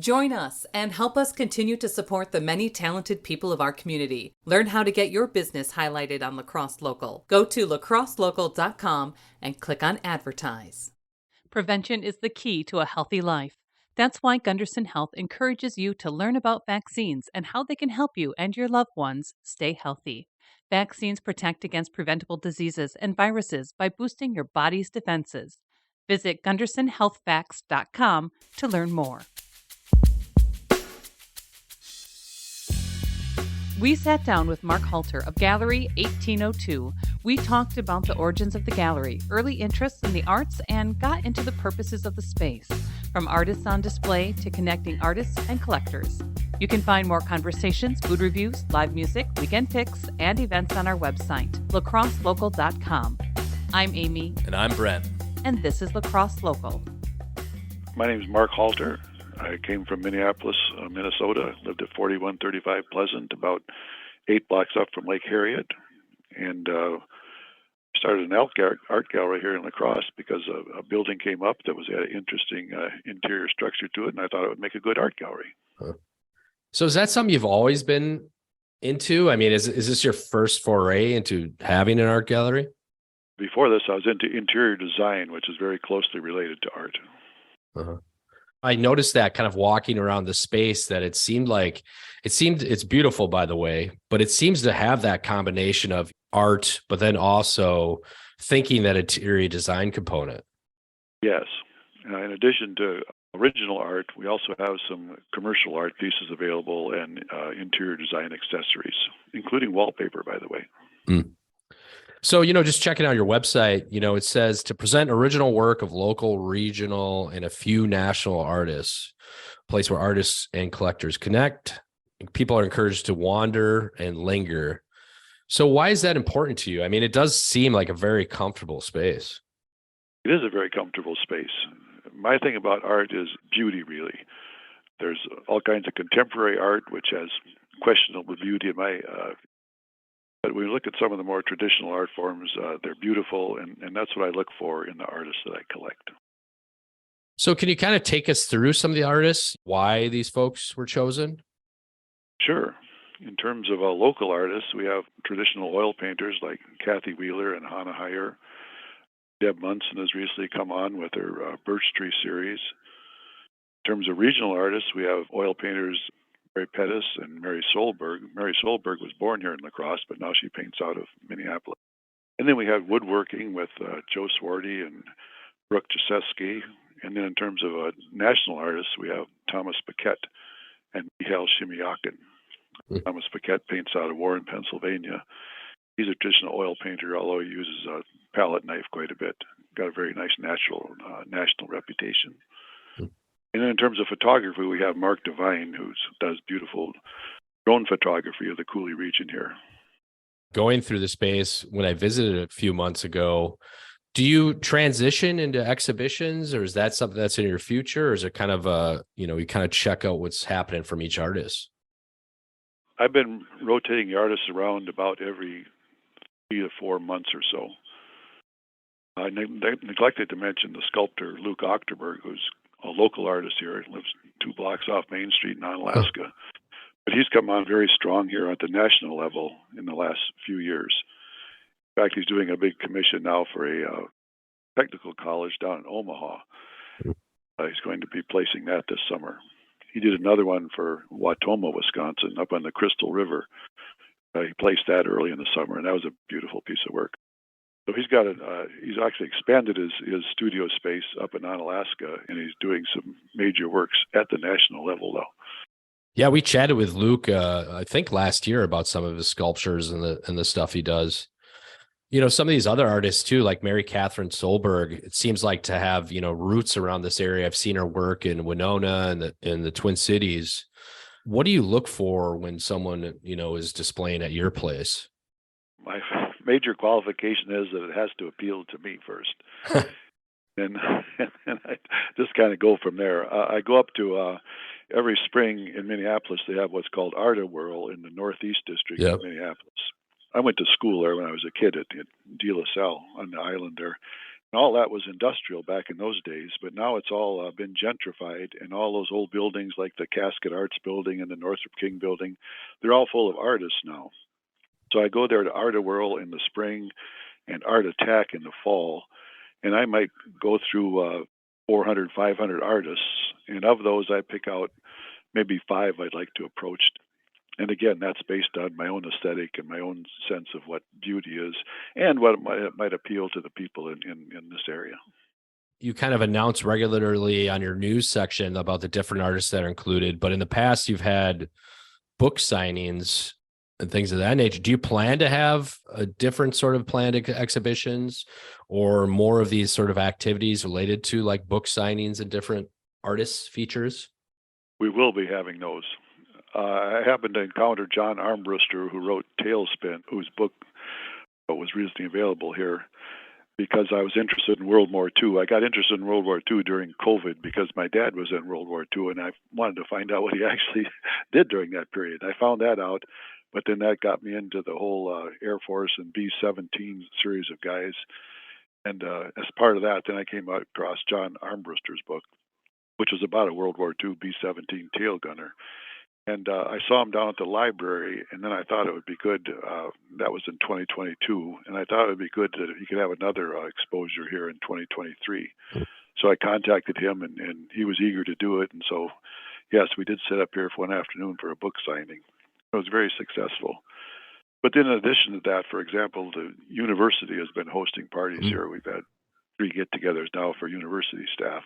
Join us and help us continue to support the many talented people of our community. Learn how to get your business highlighted on La Crosse Local. Go to lacrosselocal.com and click on Advertise. Prevention is the key to a healthy life. That's why Gunderson Health encourages you to learn about vaccines and how they can help you and your loved ones stay healthy. Vaccines protect against preventable diseases and viruses by boosting your body's defenses. Visit GundersonHealthVax.com to learn more. We sat down with Mark Halter of Gallery 1802. We talked about the origins of the gallery, early interests in the arts, and got into the purposes of the space, from artists on display to connecting artists and collectors. You can find more conversations, food reviews, live music, weekend picks, and events on our website, lacrosselocal.com. I'm Amy. And I'm Brent. And this is La Crosse Local. My name is Mark Halter. I came from Minneapolis, Minnesota. Lived at 4135 Pleasant, about 8 blocks up from Lake Harriet, and started an art gallery here in La Crosse because a building came up that had an interesting interior structure to it, and I thought it would make a good art gallery. Huh. So is that something you've always been into? I mean, is this your first foray into having an art gallery? Before this, I was into interior design, which is very closely related to art. Uh-huh. I noticed that kind of walking around the space that it's beautiful, by the way, but it seems to have that combination of art, but then also thinking that interior design component. Yes. In addition to original art, we also have some commercial art pieces available and interior design accessories, including wallpaper, by the way. Mm. So, just checking out your website, it says to present original work of local, regional, and a few national artists, a place where artists and collectors connect. People are encouraged to wander and linger. So why is that important to you? I mean, it does seem like a very comfortable space. It is a very comfortable space. My thing about art is beauty, really. There's all kinds of contemporary art, which has questionable beauty in my but when we look at some of the more traditional art forms, they're beautiful, and that's what I look for in the artists that I collect. So can you kind of take us through some of the artists, why these folks were chosen? Sure. In terms of local artists, we have traditional oil painters like Kathy Wheeler and Hannah Heyer. Deb Munson has recently come on with her Birch Tree series. In terms of regional artists, we have oil painters Mary Pettis and Mary Solberg. Mary Solberg was born here in La Crosse, but now she paints out of Minneapolis. And then we have woodworking with Joe Swarty and Brooke Jaseski. And then in terms of national artists, we have Thomas Paquette and Michael Shimiakin. Thomas Paquette paints out of Warren, Pennsylvania. He's a traditional oil painter, although he uses a palette knife quite a bit. Got a very nice national reputation. And then in terms of photography, we have Mark Devine, who does beautiful drone photography of the Cooley region here. Going through the space, when I visited a few months ago, do you transition into exhibitions, or is that something that's in your future, or is it kind of you kind of check out what's happening from each artist? I've been rotating the artists around about every 3 to 4 months or so. I neglected to mention the sculptor Luke Ochterberg, who's a local artist here. He lives 2 blocks off Main Street in Onalaska. But he's come on very strong here at the national level in the last few years. In fact, he's doing a big commission now for a technical college down in Omaha. He's going to be placing that this summer. He did another one for Wautoma, Wisconsin, up on the Crystal River. He placed that early in the summer, and that was a beautiful piece of work. So he's actually expanded his studio space up in Onalaska, and he's doing some major works at the national level, though. Yeah, we chatted with Luke, I think last year, about some of his sculptures and the stuff he does. Some of these other artists too, like Mary Catherine Solberg, it seems like to have, roots around this area. I've seen her work in Winona and in the Twin Cities. What do you look for when someone, is displaying at your place? My major qualification is that it has to appeal to me first. and I just kind of go from there. I go up to every spring in Minneapolis. They have what's called Art Whirl in the Northeast District of Minneapolis. I went to school there when I was a kid at De La Salle on the island there. All that was industrial back in those days, but now it's all been gentrified, and all those old buildings like the Casket Arts building and the Northrop King building, they're all full of artists now. So I go there to Art of Whirl in the spring and Art Attack in the fall, and I might go through 400, 500 artists, and of those I pick out maybe 5 I'd like to approach. And again, that's based on my own aesthetic and my own sense of what beauty is and what it might appeal to the people in this area. You kind of announce regularly on your news section about the different artists that are included, but in the past you've had book signings and things of that nature. Do you plan to have a different sort of planned exhibitions or more of these sort of activities related to like book signings and different artists features? We will be having those. I happened to encounter John Armbruster, who wrote Tailspin, whose book was recently available here, because I was interested in World War II. I got interested in World War II during COVID because my dad was in World War II, and I wanted to find out what he actually did during that period. I found that out, but then that got me into the whole Air Force and B-17 series of guys. And as part of that, then I came across John Armbruster's book, which was about a World War II B-17 tail gunner. And I saw him down at the library, and then I thought it would be good. That was in 2022, and I thought it would be good that he could have another exposure here in 2023. So I contacted him, and he was eager to do it. And so, yes, we did sit up here for one afternoon for a book signing. It was very successful. But then in addition to that, for example, the university has been hosting parties here. We've had 3 get-togethers now for university staff.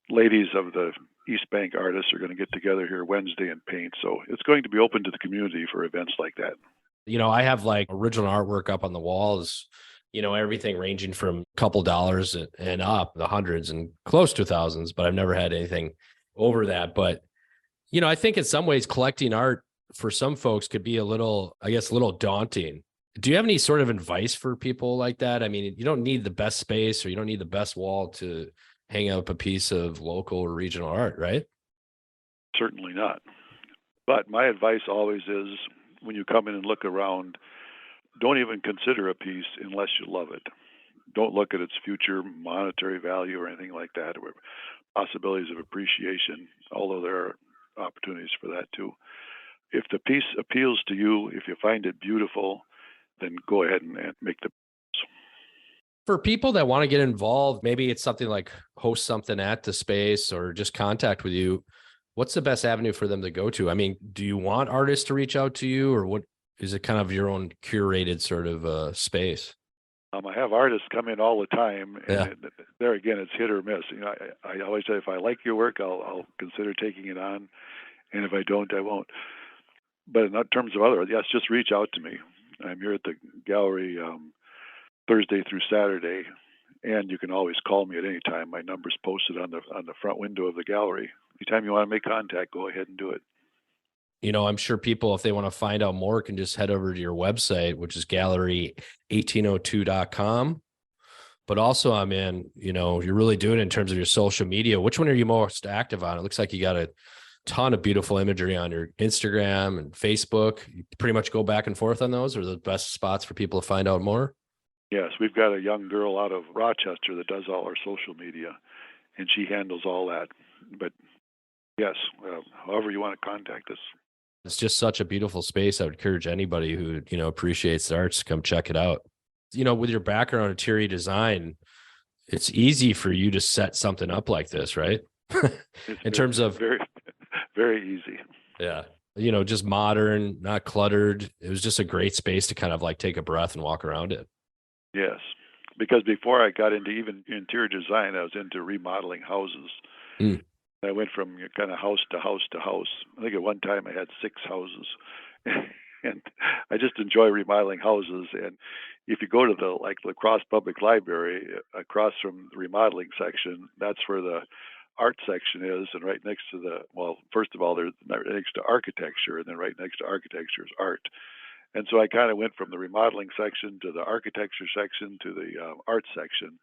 Ladies of the East Bank artists are going to get together here Wednesday and paint. So it's going to be open to the community for events like that. You know, I have like original artwork up on the walls, you know, everything ranging from a couple dollars and up, the hundreds and close to thousands, but I've never had anything over that. But, you know, I think in some ways collecting art for some folks could be a little daunting. Do you have any sort of advice for people like that? I mean, you don't need the best space or you don't need the best wall to hang up a piece of local or regional art, right? Certainly not. But my advice always is when you come in and look around, don't even consider a piece unless you love it. Don't look at its future monetary value or anything like that, or possibilities of appreciation, although there are opportunities for that too. If the piece appeals to you, if you find it beautiful, then go ahead and make the. For people that want to get involved, maybe it's something like host something at the space or just contact with you. What's the best avenue for them to go to? I mean, do you want artists to reach out to you, or what is it kind of your own curated sort of space? I have artists come in all the time, and Yeah. there again, it's hit or miss. You know, I always say if I like your work, I'll consider taking it on, and if I don't, I won't. But in terms of other, yes, just reach out to me. I'm here at the gallery Thursday through Saturday, and you can always call me at any time. My number's posted on the front window of the gallery. Anytime you want to make contact, go ahead and do it. You know, I'm sure people, if they want to find out more, can just head over to your website, which is gallery1802.com. But also, you know, you're really doing it in terms of your social media. Which one are you most active on? It looks like you got a ton of beautiful imagery on your Instagram and Facebook. You pretty much go back and forth on those, or the best spots for people to find out more? Yes, we've got a young girl out of Rochester that does all our social media, and she handles all that. But yes, however you want to contact us. It's just such a beautiful space. I would encourage anybody who, you know, appreciates the arts to come check it out. You know, with your background in interior design, it's easy for you to set something up like this, right? In terms of very, very easy. Yeah. You know, just modern, not cluttered. It was just a great space to kind of like take a breath and walk around it. Yes, because before I got into even interior design, I was into remodeling houses. I went from kind of house to house to house. I think at one time I had 6 houses, and I just enjoy remodeling houses. And if you go to the La Crosse Public Library, across from the remodeling section, that's where the art section is, and right next to first of all, there's right next to architecture, and then right next to architecture is art. And so I kind of went from the remodeling section to the architecture section to the art section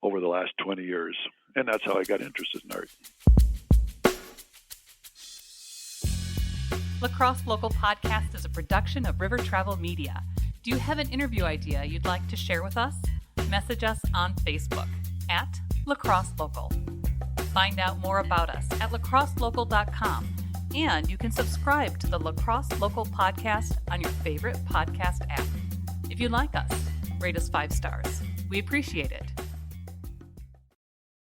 over the last 20 years. And that's how I got interested in art. La Crosse Local Podcast is a production of River Travel Media. Do you have an interview idea you'd like to share with us? Message us on Facebook at Lacrosse Local. Find out more about us at lacrosselocal.com, and you can subscribe to the Lacrosse Local podcast on your favorite podcast app. If you like us, rate us 5 stars. We appreciate it.